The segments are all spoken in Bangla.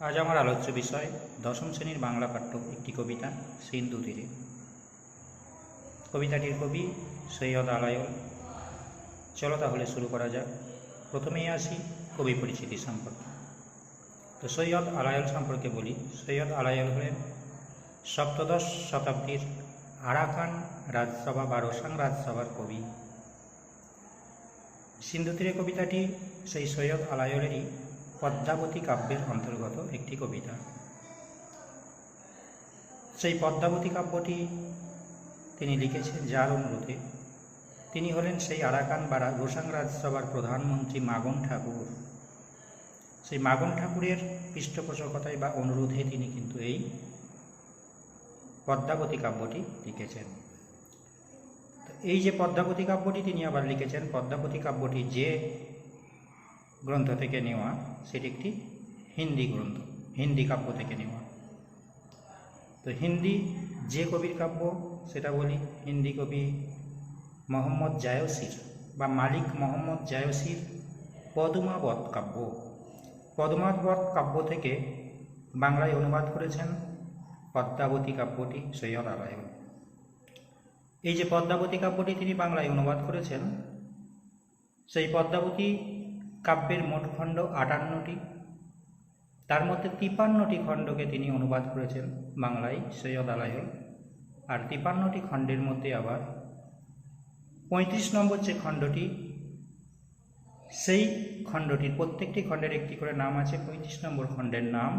আজ আমার আলোচ্য বিষয় দশম শ্রেণীর বাংলা পাঠ্য একটি কবিতা সিন্ধু তীরে। কবিতাটির কবি সৈয়দ আলাওল। চলো তাহলে শুরু করা যাক। প্রথমেই আসি কবি পরিচিতি সম্পর্কে। তো সৈয়দ আলাওল সম্পর্কে বলি। সৈয়দ আলাওল হলেন সপ্তদশ শতাব্দীর আরাকান রাজসভা বা রোসাং রাজসভার কবি। সিন্ধু তীরে কবিতাটি সেই সৈয়দ আলাওলেরই পদ্মাবতী কাব্যের অন্তর্গত একটি কবিতা। সেই পদ্মাবতী কাব্যটি তিনি লিখেছেন যার অনুরোধে। তিনি হলেন সেই আরাকান বা রোসাং রাজসভার প্রধানমন্ত্রী মাগন ঠাকুর। সেই মাগন ঠাকুরের পৃষ্ঠপোষকতায় বা অনুরোধে তিনি কিন্তু এই পদ্মাবতী কাব্যটি লিখেছেন। এই যে পদ্মাবতী কাব্যটি তিনি আবার লিখেছেন, পদ্মাবতী কাব্যটি যে গ্রন্থ থেকে নেওয়া সেটি একটি হিন্দি গ্রন্থ, হিন্দি কাব্য থেকে নেওয়া। তো হিন্দি যে কবির কাব্য সেটা বলি, হিন্দি কবি মোহাম্মদ জায়সির বা মালিক মোহাম্মদ জায়সির পদ্মাবত কাব্য। পদ্মাবত কাব্য থেকে বাংলায় অনুবাদ করেছেন পদ্মাবতী কাব্যটি সৈয়দ আলাওল। এই যে পদ্মাবতী কাব্যটি তিনি বাংলায় অনুবাদ করেছেন, সেই পদ্মাবতী কাব্যের মোট খণ্ড 58টি। তার মধ্যে 53টি খণ্ডকে তিনি অনুবাদ করেছেন বাংলায় সৈয়দ আলাওল। আর 53টি খণ্ডের মধ্যে আবার 35 নম্বর যে খণ্ডটি, সেই খণ্ডটির প্রত্যেকটি খণ্ডের একটি করে নাম আছে। 35 নম্বর খণ্ডের নাম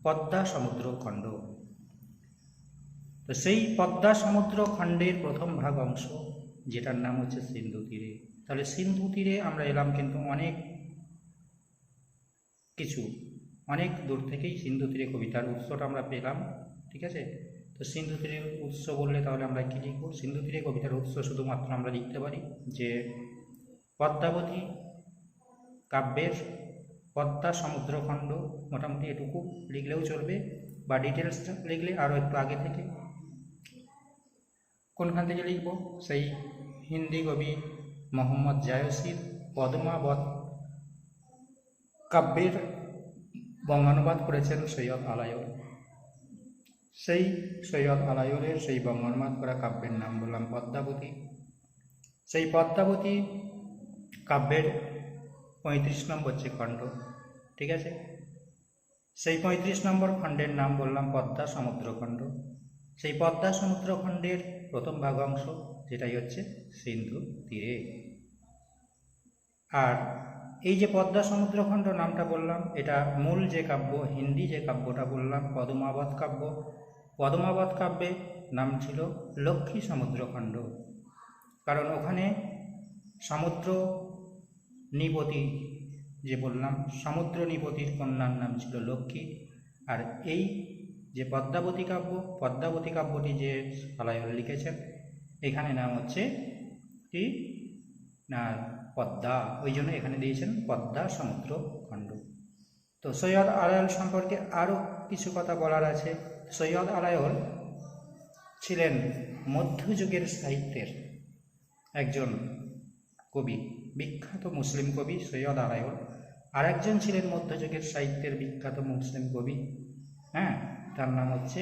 পদ্মা সমুদ্র খণ্ড। তো সেই পদ্মা সমুদ্র খণ্ডের প্রথম ভাগ অংশ, যেটার নাম হচ্ছে সিন্ধু তীরে। তাহলে সিন্ধু তীরে আমরা এলাম কিন্তু অনেক দূর থেকেই সিন্ধু তীরে কবিতার উৎসটা আমরা পেলাম। ঠিক আছে, তো সিন্ধু তীরে উৎস বললে তাহলে আমরা কি লিখব? সিন্ধু তীরে কবিতার উৎস শুধুমাত্র আমরা লিখতে পারি যে পদ্মাবতী কাব্যের পদ্মা সমুদ্রখণ্ড। মোটামুটি এটুকু লিখলেও চলবে, বা ডিটেলসটা লিখলে আরও একটু আগে থেকে। কোনখান থেকে লিখব? সেই হিন্দি কবি মোহাম্মদ জায়সির পদ্মাবত কাব্যের বঙ্গানুবাদ করেছেন সৈয়দ আলাওল। সেই সৈয়দ আলাওলের সেই বঙ্গানুবাদ করা কাব্যের নাম বললাম পদ্মাবতী। সেই পদ্মাবতী কাব্যের 35 নম্বর যে খণ্ড, ঠিক আছে, সেই 35 নম্বর খণ্ডের নাম বললাম পদ্মা সমুদ্রখণ্ড। সেই পদ্মা সমুদ্রখণ্ডের প্রথম ভাগ অংশ, যেটাই হচ্ছে সিন্ধু তীরে। আর এই যে পদ্মা সমুদ্রখণ্ড নামটা বললাম, এটা মূল যে কাব্য, হিন্দি যে কাব্যটা বললাম পদ্মাবত কাব্য, পদ্মাবত কাব্যে নাম ছিল লক্ষ্মী সমুদ্রখণ্ড। কারণ ওখানে সমুদ্র নিপতি, যে বললাম সমুদ্র নিপতির কন্যার নাম ছিল লক্ষ্মী। আর এই যে পদ্মাবতী কাব্যটি যে আলাওল লিখেছেন, এখানে নাম হচ্ছে কি না পদ্মা, ওই জন্য এখানে দিয়েছেন পদ্মা সমুদ্র খণ্ড। তো সৈয়দ আলাওল সম্পর্কে আরও কিছু কথা বলার আছে। সৈয়দ আলাওল ছিলেন মধ্যযুগের সাহিত্যের একজন কবি, বিখ্যাত মুসলিম কবি সৈয়দ আলাওল। আর একজন ছিলেন মধ্যযুগের সাহিত্যের বিখ্যাত মুসলিম কবি, তার নাম হচ্ছে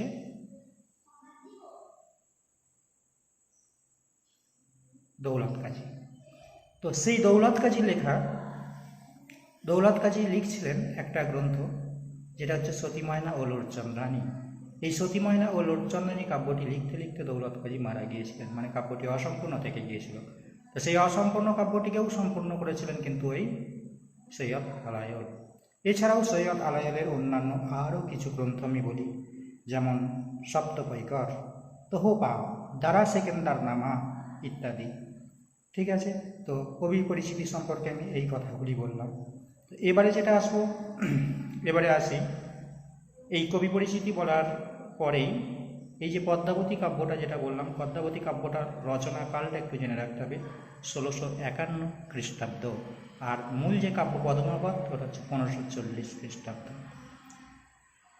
দৌলত কাজী। তো সেই দৌলত কাজী লিখছিলেন একটা গ্রন্থ, যেটা হচ্ছে সতী ময়না ও লোরচন্দ্রানী। এই সতী ময়না ও লোরচন্দ্রানী কাব্যটি লিখতে লিখতে দৌলত কাজী মারা গিয়েছিলেন, মানে কাব্যটি অসম্পূর্ণ থেকে গিয়েছিল। তো সেই অসম্পূর্ণ কাব্যটিকেও সম্পূর্ণ করেছিলেন কিন্তু এই সৈয়দ আলাওল। এছাড়াও সৈয়দ আলাওলের অন্যান্য আরও কিছু গ্রন্থ আমি বলি, যেমন সপ্তপৈকর, তোহপা, দারা সেকেন্দার নামা ইত্যাদি। ঠিক আছে, তো কবি পরিচিতি সম্পর্কে আমি এই কথাগুলি বললাম। তো এবারে আসি এই কবি পরিচিতি বলার পরেই এই যে পদ্মাবতী কাব্যটা যেটা বললাম, পদ্মাবতী কাব্যটার রচনাকালটা একটু জেনে রাখতে হবে, 1651 খ্রিস্টাব্দ। আর মূল যে কাব্য পদ্মাবত, ওটা হচ্ছে 1540 খ্রিস্টাব্দ।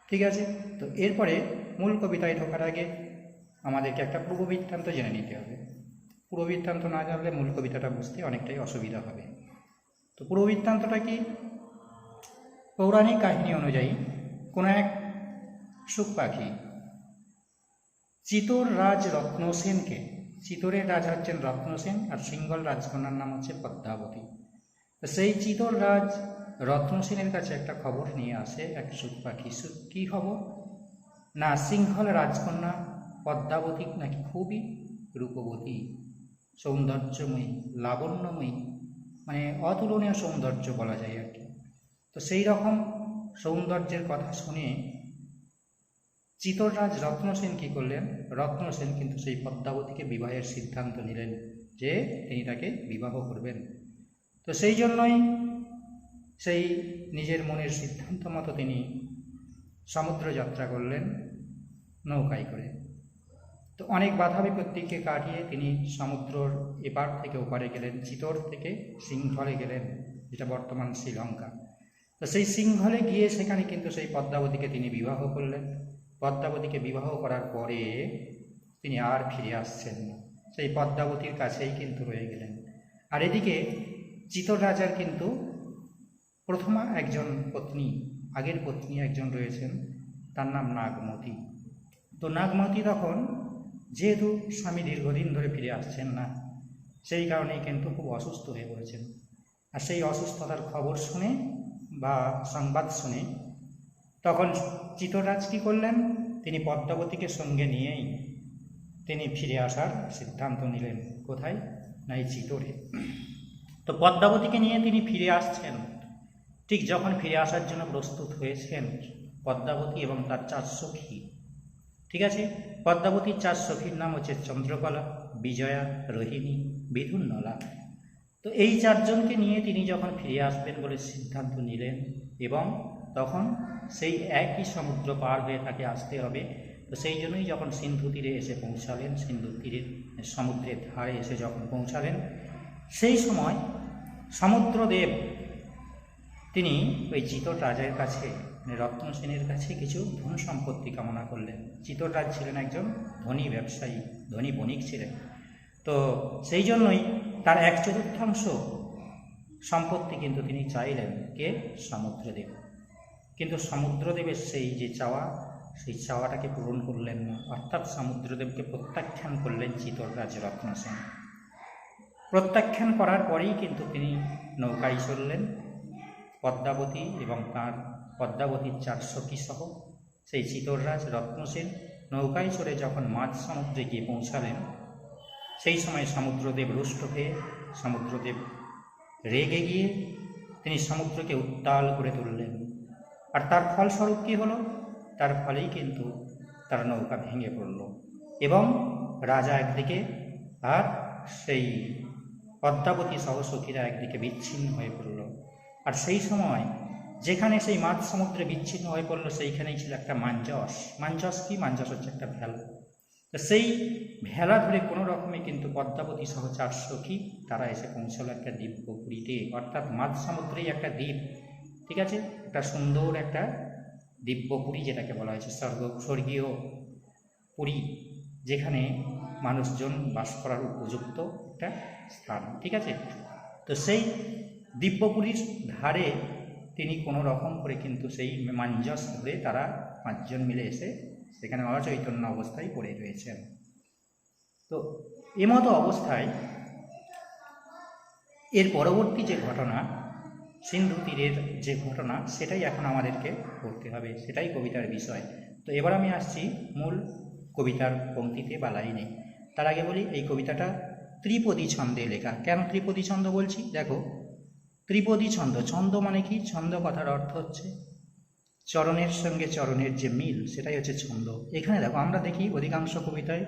ঠিক আছে, তো এরপরে মূল কবিতায় ঢোকার আগে আমাদেরকে একটা পূর্ববৃত্তান্ত জেনে নিতে হবে। পূর্ববৃত্তান্ত না জানলে মূল কবিতাটা বুঝতে অনেকটাই অসুবিধা হবে। তো পূর্ববৃত্তান্তটা কি? পৌরাণিক কাহিনী অনুযায়ী কোনো এক শুক পাখি চিতোর রাজ রত্নসেনকে, চিতোরের রাজা হচ্ছেন রত্নসেন আর সিংহল রাজকন্যার নাম হচ্ছে পদ্মাবতী। সেই চিতোর রাজ রত্নসেনের কাছে একটা খবর নিয়ে আসে এক শুক পাখি। কী খবর? না, সিংহল রাজকন্যা পদ্মাবতী নাকি খুবই রূপবতী, সৌন্দর্যময়ী, লাবণ্যময়ী, মানে অতুলনীয় সৌন্দর্য বলা যায় আর কি। তো সেই রকম সৌন্দর্যের কথা শুনে চিতোররাজ রত্নসেন কী করলেন? রত্নসেন কিন্তু সেই পদ্মাবতীকে বিবাহের সিদ্ধান্ত নিলেন যে তিনি তাকে বিবাহ করবেন। তো সেই জন্যই সেই নিজের মনের সিদ্ধান্ত মতো তিনি সমুদ্র যাত্রা করলেন নৌকায় করে। তো অনেক বাধা বিপত্তিকে কাটিয়ে তিনি সমুদ্রর এপার থেকে ওপারে গেলেন, চিতোর থেকে সিংহলে গেলেন, যেটা বর্তমান শ্রীলঙ্কা। তো সেই সিংহলে গিয়ে সেখানে কিন্তু সেই পদ্মাবতীকে তিনি বিবাহ করলেন। পদ্মাবতীকে বিবাহ করার পরে তিনি আর ফিরে আসছেন না, সেই পদ্মাবতীর কাছেই কিন্তু রয়ে গেলেন। আর এদিকে চিতোর রাজার কিন্তু প্রথমা একজন পত্নী, আগের পত্নী একজন রয়েছেন, তার নাম নাগমতী। তো নাগমতী তখন যেহেতু স্বামী দীর্ঘদিন ধরে ফিরে আসছেন না, সেই কারণেই কিন্তু খুব অসুস্থ হয়ে পড়েছেন। আর সেই অসুস্থতার খবর শুনে বা সংবাদ শুনে তখন চিতোররাজ কী করলেন? তিনি পদ্মাবতীকে সঙ্গে নিয়েই তিনি ফিরে আসার সিদ্ধান্ত নিলেন। কোথায়? না, এই চিতোরে। তো পদ্মাবতীকে নিয়ে তিনি ফিরে আসছেন। ঠিক যখন ফিরে আসার জন্য প্রস্তুত হয়েছেন পদ্মাবতী এবং তার 4 সখী, ঠিক আছে, পদ্মাবতীর 4 সখীর নাম হচ্ছে চন্দ্রকলা, বিজয়া, রোহিণী, বিধুন্নলা। তো এই 4 জনকে নিয়ে তিনি যখন ফিরে আসবেন বলে সিদ্ধান্ত নিলেন এবং তখন সেই একই সমুদ্র পার হয়ে তাকে আসতে হবে। তো সেই জন্যই যখন সিন্ধু তীরে এসে পৌঁছালেন, সিন্ধু তীরের সমুদ্রের ধারে এসে যখন পৌঁছালেন, সেই সময় সমুদ্রদেব তিনি ওই চিতোর রাজার কাছে, রত্নসেনের কাছে কিছু ধন সম্পত্তি কামনা করলেন। চিতোর রাজ ছিলেন একজন ধনী ব্যবসায়ী, ধনী বণিক ছিলেন। তো সেই জন্যই তার 1/4 সম্পত্তি কিন্তু তিনি চাইলেন কে? সমুদ্রদেব। কিন্তু সমুদ্রদেবের সেই যে চাওয়া, সেই চাওয়াটাকে পূরণ করলেন না, অর্থাৎ সমুদ্রদেবকে প্রত্যাখ্যান করলেন চিতোররাজ রত্নসেন। প্রত্যাখ্যান করার পরেই কিন্তু তিনি নৌকায় চললেন, পদ্মাবতী এবং তার পদ্মাবতীর 4 সখী সহ সেই চিতোররাজ রত্নসেন নৌকায় চড়ে যখন মাঝ সমুদ্রে গিয়ে পৌঁছালেন, সেই সময় সমুদ্রদেব রুষ্ট হয়ে, সমুদ্রদেব রেগে গিয়ে তিনি সমুদ্রকে উত্তাল করে তুললেন। আর তার ফলস্বরূপ কী হলো? তার ফলেই কিন্তু তার নৌকা ভেঙে পড়ল এবং রাজা একদিকে আর সেই পদ্মাবতী সহসখীরা একদিকে বিচ্ছিন্ন হয়ে পড়ল। আর সেই সময় যেখানে সেই মাঝ সমুদ্রে বিচ্ছিন্ন হয়ে পড়ল, সেইখানেই ছিল একটা মাঞ্জস। মাঞ্জস কি? মাঞ্জস হচ্ছে একটা ভেলা। তো সেই ভেলা ধরে কোনো রকমে কিন্তু পদ্মাবতী সহ 4 সখী তারা এসে পৌঁছল একটা দিব্যপুরীতে, অর্থাৎ মাঝ সমুদ্রেই একটা দ্বীপ, ঠিক আছে, একটা সুন্দর একটা দিব্যপুরী যেটাকে বলা হয়েছে, স্বর্গীয় পুরী, যেখানে মানুষজন বাস করার উপযুক্ত একটা স্থান, ঠিক আছে। তো সেই দিব্যপুরীর ধারে তিনি কোনো রকম করে কিন্তু সেই মাঞ্জস ধরে তারা 5 জন মিলে এসে সেখানে অচৈতন্য অবস্থায় পড়ে রয়েছেন। তো এমতো অবস্থায় এর পরবর্তী যে ঘটনা, সিন্ধু তীরের যে ঘটনা, সেটাই এখন আমাদেরকে পড়তে হবে, সেটাই কবিতার বিষয়। তো এবার আমি আসছি মূল কবিতার পংক্তিতে বা লাইনে। তার আগে বলি, এই কবিতাটা ত্রিপদী ছন্দে লেখা। কেন ত্রিপদী ছন্দ বলছি? দেখো, ত্রিপদী ছন্দ, ছন্দ মানে কি? ছন্দ কথার অর্থ হচ্ছে চরণের সঙ্গে চরণের যে মিল, সেটাই হচ্ছে ছন্দ। এখানে দেখো, আমরা দেখি অধিকাংশ কবিতায়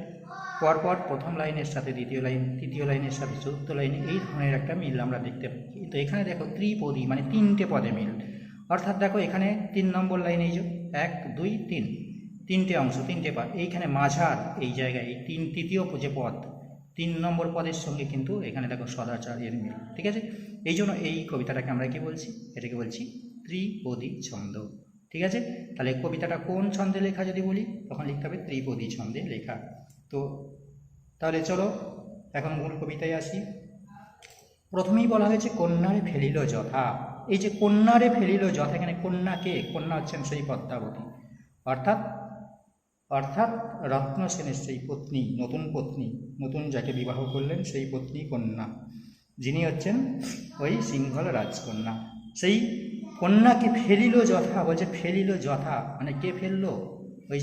পরপর প্রথম লাইনের সাথে দ্বিতীয় লাইন, তৃতীয় লাইনের সাথে চতুর্থ লাইনে এই ধরনের একটা মিল আমরা দেখতে পাই। কিন্তু এখানে দেখো ত্রিপদী মানে 3টে পদে মিল। অর্থাৎ দেখো এখানে 3 নম্বর লাইনে এই যে 1 2 3, 3টে অংশ, 3টে পদ। এইখানে মাঝার এই জায়গায় এই তৃতীয় যে পদ, 3 নম্বর পদের সঙ্গে কিন্তু এখানে দেখো সদাচারের মিল, ঠিক আছে। এই জন্য এই কবিতাটাকে আমরা কি বলছি? এটাকে বলছি ত্রিপদী ছন্দ, ঠিক আছে। তাহলে কবিতাটা কোন ছন্দে লেখা যদি বলি, তখন লিখতে হবে ত্রিপদী ছন্দে লেখা। তো তাহলে চলো এখন মূল কবিতায় আসি। প্রথমেই বলা হয়েছে কন্যার ফেলিল যথা, এই যে কন্যারে ফেলিল যথা, এখানে কন্যাকে, কন্যা হচ্ছেন সেই পদ্মাবতী, অর্থাৎ অর্থাৎ রত্নসেনের সেই পত্নী, নতুন যাকে বিবাহ করলেন সেই পত্নী কন্যা, যিনি হচ্ছেন ওই সিংহল রাজকন্যা। সেই কন্যাকে ফেলিল যথা, বলছে ফেলিল যথা মানে কে ফেললো? ওই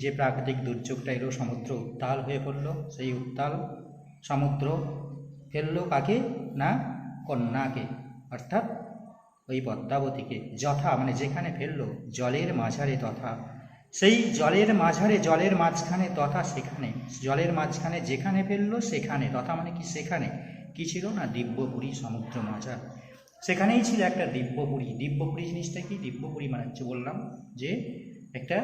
যে প্রাকৃতিক দুর্যোগটা এলো, সমুদ্র উত্তাল হয়ে পড়লো, সেই উত্তাল সমুদ্র ফেললো কাকে না? কন্যাকে, অর্থাৎ ওই পদ্মাবতীকে। যথা মানে যেখানে ফেললো, জলের মাঝারে তথা, সেই জলের মাঝারে, জলের মাঝখানে তথা সেখানে, জলের মাঝখানে যেখানে ফেললো সেখানে, তথা মানে কি সেখানে কি ছিল না? দিব্যপুরী সমুদ্র মাঝার, সেখানেই ছিল একটা দিব্যপুরী। দিব্যপুরী জিনিসটা কি? দিব্যপুরী মানে হচ্ছে বললাম যে একটা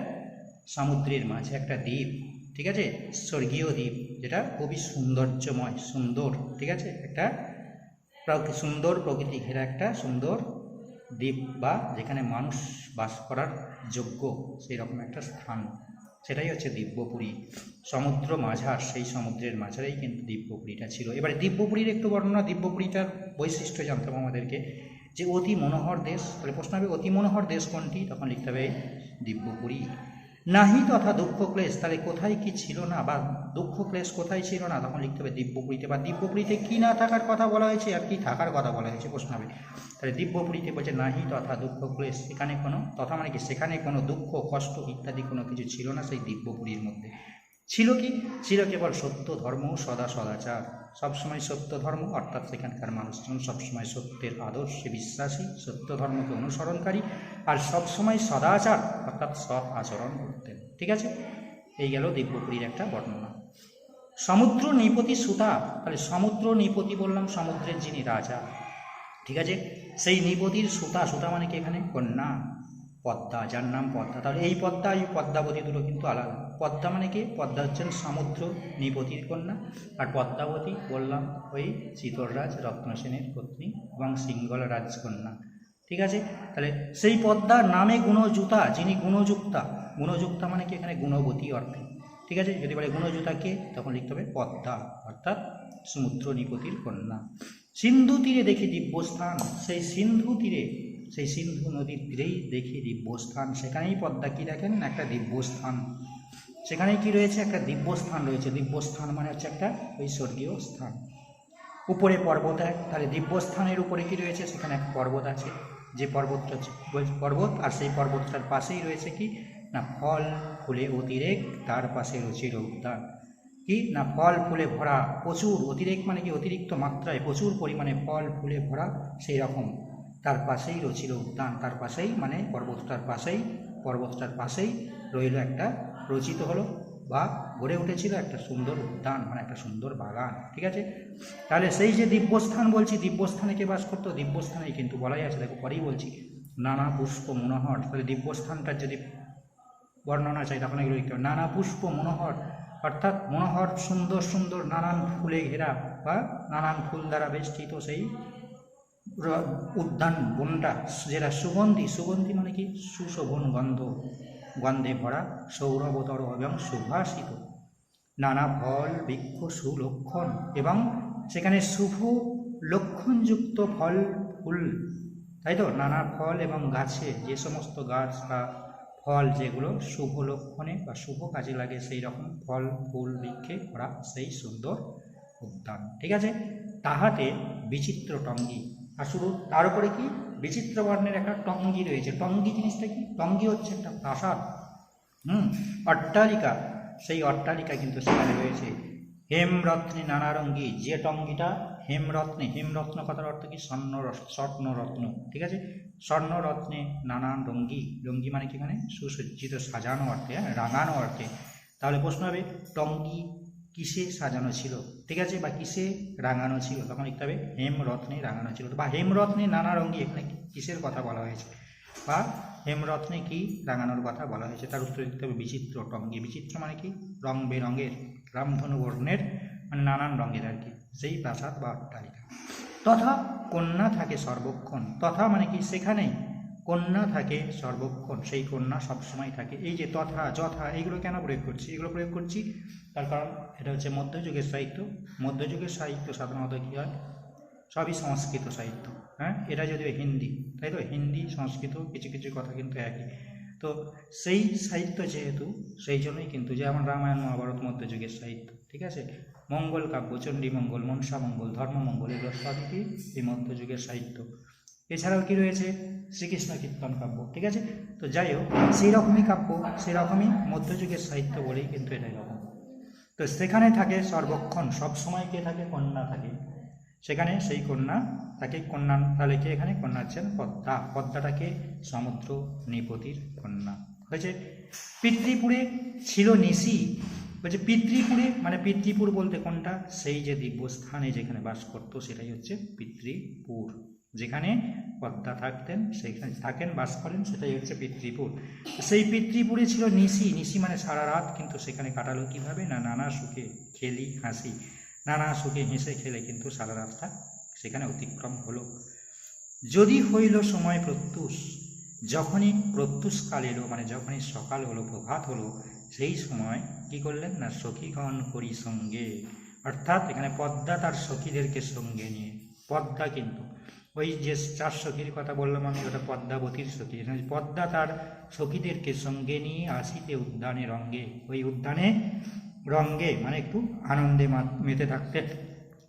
সমুদ্রের মাঝে একটা দ্বীপ, ঠিক আছে, স্বর্গীয় দ্বীপ, যেটা খুবই সৌন্দর্যময়, সুন্দর, ঠিক আছে, একটা সুন্দর প্রকৃতি ঘেরা একটা সুন্দর দ্বীপ, বা যেখানে মানুষ বাস করার যোগ্য সেই রকম একটা স্থান, সেটাই হচ্ছে দিব্যপুরী সমুদ্র মাঝার। সেই সমুদ্রের মাঝারেই কিন্তু দিব্যপুরীটা ছিল। এবারে দিব্যপুরীর একটু বর্ণনা, দিব্যপুরীটার বৈশিষ্ট্য জানতে হবে আমাদেরকে, যে অতি মনোহর দেশ। তাহলে প্রশ্ন হবে অতি মনোহর দেশ কোনটি? তখন লিখতে হবে দিব্যপুরী। নাহি তথা দুঃখ ক্লেশ, তাহলে কোথায় কি ছিল না, বা দুঃখ ক্লেশ কোথায় ছিল না, তখন লিখতে হবে দিব্যপুরীতে। বা দিব্যপুরীতে কি না থাকার কথা বলা হয়েছে আর কি থাকার কথা বলা হয়েছে, প্রশ্ন হবে। তাহলে দিব্যপুরীতে বলছে নাহি তথা দুঃখ ক্লেশ, সেখানে কোনো, তথা মানে কি সেখানে কোনো দুঃখ কষ্ট ইত্যাদি কোনো কিছু ছিল না সেই দিব্যপুরীর মধ্যে। ছিল কি? ছিল কেবল সত্য ধর্ম সদা সদাচার, সবসময় সত্য ধর্ম, অর্থাৎ সেখানকার মানুষজন সবসময় সত্যের আদর্শে বিশ্বাসী, সত্য ধর্মকে অনুসরণকারী, আর সবসময় সদাচার অর্থাৎ সৎ আচরণ করতেন, ঠিক আছে। এই গেল দিব্যপুরীর একটা বর্ণনা। সমুদ্র নৃপতি সুতা, তাহলে সমুদ্র নৃপতি বললাম সমুদ্রের যিনি রাজা, ঠিক আছে, সেই নৃপতির সুতা, সুতা মানে কি এখানে কন্যা পদ্মা, যার নাম পদ্মা। তাহলে এই পদ্মা এই পদ্মাবতী দুটো কিন্তু আলাদা। পদ্মা মানে কি? পদ্মা হচ্ছেন সমুদ্র নৃপতির কন্যা, আর পদ্মাবতী বললাম ওই চিতররাজ রত্নসেনের পত্নী এবং সিংহল রাজকন্যা, ঠিক আছে। তাহলে সেই পদ্মার নামে গুণযুতা, যিনি গুণযুক্তা, গুণযুক্তা মানে কি এখানে গুণবতী অর্থে, ঠিক আছে। যদি বলে গুণযুতা কে, তখন লিখতে হবে পদ্মা, অর্থাৎ সমুদ্র নৃপতির কন্যা। সিন্ধু তীরে দেখি দিব্যস্থান, সেই সিন্ধু তীরে, সেই সিন্ধু নদীর তীরেই দেখি দিব্যস্থান, সেখানেই পদ্মা কি দেখেন? একটা দিব্যস্থান, সেখানেই কি রয়েছে? একটা দিব্যস্থান রয়েছে। দিব্যস্থান মানে হচ্ছে একটা ওই স্বর্গীয় স্থান। উপরে পর্বত এক, তাহলে দিব্যস্থানের উপরে কি রয়েছে? সেখানে এক পর্বত আছে, যে পর্বতটা হচ্ছে পর্বত, আর সেই পর্বতটার পাশেই রয়েছে কি না? ফল ফুলে অতিরেক, তার পাশে রচিল উদ্যান। কি না? ফল ফুলে ভরা, প্রচুর, অতিরেক মানে কি অতিরিক্ত মাত্রায়, প্রচুর পরিমাণে ফল ফুলে ভরা সেই রকম, তার পাশেই রচিল উদ্যান, তার পাশেই মানে পর্বতটার পাশেই রইল একটা, রচিত হলো বা গড়ে উঠেছিল একটা সুন্দর উদ্যান, মানে একটা সুন্দর বাগান, ঠিক আছে। তাহলে সেই যে দিব্যস্থান বলছি, দিব্যস্থানে কে বাস করতো? দিব্যস্থানেই কিন্তু বলাই আছে, দেখো পরেই বলছি, নানা পুষ্প মনোহর। তাহলে দিব্যস্থানটার যদি বর্ণনা চাই তখন এগুলো লিখতে হবে, নানা পুষ্প মনোহর, অর্থাৎ মনোহর সুন্দর সুন্দর নানান ফুলে ঘেরা বা নানান ফুল দ্বারা বেষ্টিত সেই উদ্যান বনটা, যেটা সুগন্ধি, সুগন্ধি মানে কি? সুশোভন গন্ধ, গন্ধে ভরা, সৌরভতর এবং সুভাষিত, নানা ফল বৃক্ষ সুলক্ষণ, এবং সেখানে শুভ লক্ষণযুক্ত ফল ফুল, তাই তো, নানা ফল এবং গাছে, যে সমস্ত গাছ বা ফল যেগুলো শুভ লক্ষণে বা শুভ কাজে লাগে, সেই রকম ফল ফুল বৃক্ষে ভরা সেই সুন্দর উদ্যান, ঠিক আছে। তাহাতে বিচিত্র টঙ্গী, আর শুধু তার উপরে কি? বিচিত্র বর্ণের একটা টঙ্গী রয়েছে। টঙ্গী জিনিসটা কি? টঙ্গী হচ্ছে একটা প্রাসাদ, অট্টালিকা, সেই অট্টালিকা কিন্তু সেখানে রয়েছে। হেমরত্নে নানারঙ্গী, যে টঙ্গীটা হেমরত্নে, হেমরত্ন কথার অর্থ কি? স্বর্ণরত্ন, ঠিক আছে, স্বর্ণরত্নে নানান রঙ্গী, রঙ্গী মানে কি? মানে সুসজ্জিত, সাজানো অর্থে, রাঙানো অর্থে। তাহলে প্রশ্ন হবে টঙ্গী কিসে সাজানো ছিল, ঠিক আছে, বা কিসে রাঙানো ছিল, তখন লিখতে হবে হেমরত্নে রাঙানো ছিল। বা হেমরত্নে নানা রঙ্গী, এখানে কিসের কথা বলা হয়েছে, বা হেমরত্নে কি রাঙানোর কথা বলা হয়েছে, তার উত্তর দিতে হবে বিচিত্র টঙ্গী। বিচিত্র মানে কি? রং বেরঙের, রামধনু বর্ণের, মানে নানান রঙের আর কি, সেই প্রাসাদ বা অট্টালিকা। তথা কন্যা থাকে সর্বক্ষণ, তথা মানে কি? সেখানেই কন্যা থাকে সর্বক্ষণ, সেই কন্যা সবসময় থাকে। এই যে তথা যথা এইগুলো কেন প্রয়োগ করছি? এগুলো প্রয়োগ করছি তার কারণ এটা হচ্ছে মধ্যযুগের সাহিত্য। মধ্যযুগের সাহিত্য সাধারণত কী হয়? সবই সংস্কৃত সাহিত্য। হ্যাঁ, এটা যদিও হিন্দি, তাই তো, হিন্দি সংস্কৃত কিছু কিছু কথা কিন্তু একই। তো সেই সাহিত্য যেহেতু, সেই জন্যই কিন্তু যেমন রামায়ণ মহাভারত মধ্যযুগের সাহিত্য, ঠিক আছে, মঙ্গল কাব্য, চণ্ডীমঙ্গল, মনসামঙ্গল, ধর্মমঙ্গল, এগুলো সবই কি এই মধ্যযুগের সাহিত্য। এছাড়াও কি রয়েছে শ্রীকৃষ্ণ কীর্তন কাব্য, ঠিক আছে। তো যাই হোক, সেই রকমই কাব্য, সেই রকমই মধ্যযুগের সাহিত্য বলেই কিন্তু এটাই রকম। তো সেখানে থাকে সর্বক্ষণ সবসময় কে থাকে? কন্যা থাকে। সেখানে সেই কন্যা তাকে কন্যা, তাহলে কে এখানে? কন্যা হচ্ছেন পদ্মা। পদ্মাটাকে সমুদ্র নৃপতির কন্যা হয়েছে। পিতৃপুরে ছিল নিশি, বলছে পিতৃপুরে মানে পিতৃপুর বলতে কোনটা? সেই যে দিব্যস্থানে যেখানে বাস করতো সেটাই হচ্ছে পিতৃপুর। যেখানে পদ্মা থাকতেন, সেখানে থাকেন, বাস করেন, সেটাই হচ্ছে পিতৃপুর। সেই পিতৃপুরে ছিল নিশি। নিশি মানে সারা রাত, কিন্তু সেখানে কাটালো কিভাবে? না নানা সুখে খেলি হাসি, নানা সুখে হেসে খেলে কিন্তু সারা রাতটা সেখানে অতিক্রম হলো। যদি হইল সময় প্রত্যুষ, যখনই প্রত্যুষকাল এলো, মানে যখনই সকাল হলো, প্রভাত হলো, সেই সময় কি করলেন? না সখীগণ করি সঙ্গে, অর্থাৎ এখানে পদ্মা তার সখীদেরকে সঙ্গে নিয়ে, পদ্মা কিন্তু ওই যে 4 সখীর কথা বললাম আমি, ওটা পদ্মাবতীর সখী। এখানে পদ্মা তার সখীদেরকে সঙ্গে নিয়ে আসিতে উদ্যানে রঙ্গে, ওই উদ্যানে রঙ্গে মানে একটু আনন্দে মেতে থাকতে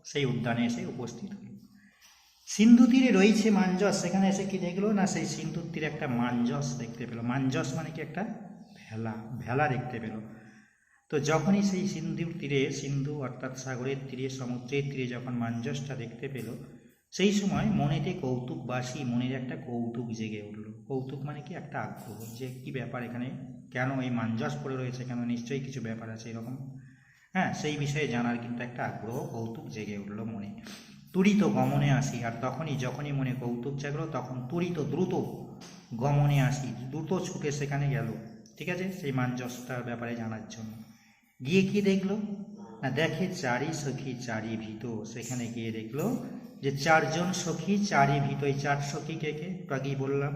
সেই উদ্যানে এসে উপস্থিত হল। সিন্ধু তীরে রয়েছে মাঞ্জস, সেখানে এসে কি দেখলো? না সেই সিন্ধুর তীরে একটা মাঞ্জস দেখতে পেলো। মাঞ্জস মানে কি? একটা ভেলা, ভেলা দেখতে পেলো। তো যখনই সেই সিন্ধুর তীরে, সিন্ধু অর্থাৎ সাগরের তীরে, সমুদ্রের তীরে যখন মাঞ্জসটা দেখতে পেল, সেই সময় মনেতে কৌতুকবাসী, মনের একটা কৌতুক জেগে উঠল। কৌতুক মানে কি? একটা আগ্রহ, যে কি ব্যাপার এখানে, কেন এই মাঞ্জস পড়ে রয়েছে, কেন, নিশ্চয়ই কিছু ব্যাপার আছে এরকম। হ্যাঁ, সেই বিষয়ে জানার কিন্তু একটা আগ্রহ, কৌতুক জেগে উঠল মনে। তুরিত গমনে আসি, আর তখনই যখনই মনে কৌতুক জাগলো, তখন তুরিত দ্রুত গমনে আসি, দ্রুত ছুটে সেখানে গেল, ঠিক আছে, সেই মাঞ্জসটার ব্যাপারে জানার জন্য। গিয়ে কি দেখলো? না দেখে চারি সখী চারি ভীত। সেখানে গিয়ে দেখলো যে 4 জন সখী চারি ভীত। এই 4 সখী কে কে? আগেই বললাম,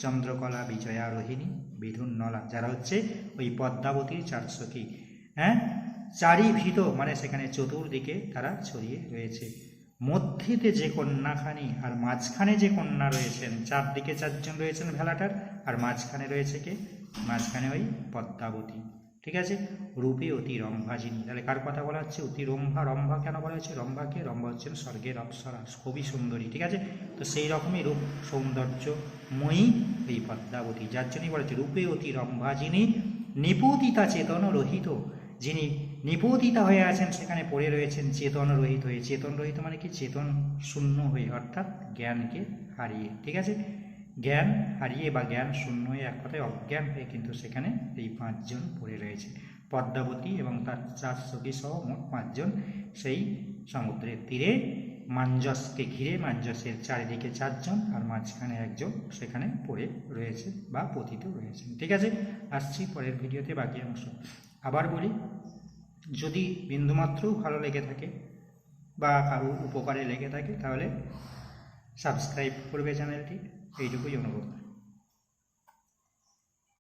চন্দ্রকলা, বিজয়া, রোহিণী, বিধুনলা, যারা হচ্ছে ওই পদ্মাবতীর 4 সখী। হ্যাঁ, চারি ভীত মানে সেখানে চতুর্দিকে তারা ছড়িয়ে রয়েছে। মধ্যেতে যে কন্যাখানি, আর মাঝখানে যে কন্যা রয়েছেন, 4 দিকে 4 জন রয়েছেন ভেলাটার, আর মাঝখানে রয়েছে কে? মাঝখানে ওই পদ্মাবতী, ঠিক আছে। রূপে অতি রম্ভাজিনী, তাহলে কার কথা বলা হচ্ছে? অতি রম্ভা। রম্ভা কেন বলা হচ্ছে রম্ভাকে? রম্ভা হচ্ছেন স্বর্গের অপ্সরা, খুবই সুন্দরী, ঠিক আছে। তো সেই রকমই রূপ সৌন্দর্যময়ী এই পদ্মাবতী, যার জন্যই বলা হচ্ছে রূপে অতি রম্ভাজিনী, নিপতিতা চেতন রহিত। যিনি নিপতিতা হয়ে আছেন, সেখানে পড়ে রয়েছেন চেতন রহিত হয়ে। চেতন রহিত মানে কি? চেতন শূন্য হয়ে, অর্থাৎ জ্ঞানকে হারিয়ে, ঠিক আছে। জ্ঞান হারিয়ে বা জ্ঞান শূন্য হয়ে, এক কথায় অজ্ঞান হয়ে কিন্তু সেখানে এই 5 জন পড়ে রয়েছে। পদ্মাবতী এবং তার 4 সখী সহ মোট 5 জন সেই সমুদ্রের তীরে মাঞ্জসকে ঘিরে, মাঞ্জসের চারিদিকে 4 জন, আর মাঝখানে 1 জন সেখানে পড়ে রয়েছে বা পতিত রয়েছেন, ঠিক আছে। আসছি পরের ভিডিওতে বাকি অংশ। আবার বলি, যদি বিন্দুমাত্রও ভালো লেগে থাকে বা কারো উপকারে লেগে থাকে, তাহলে সাবস্ক্রাইব করবে চ্যানেলটি, এইটুকুই অনুরোধ।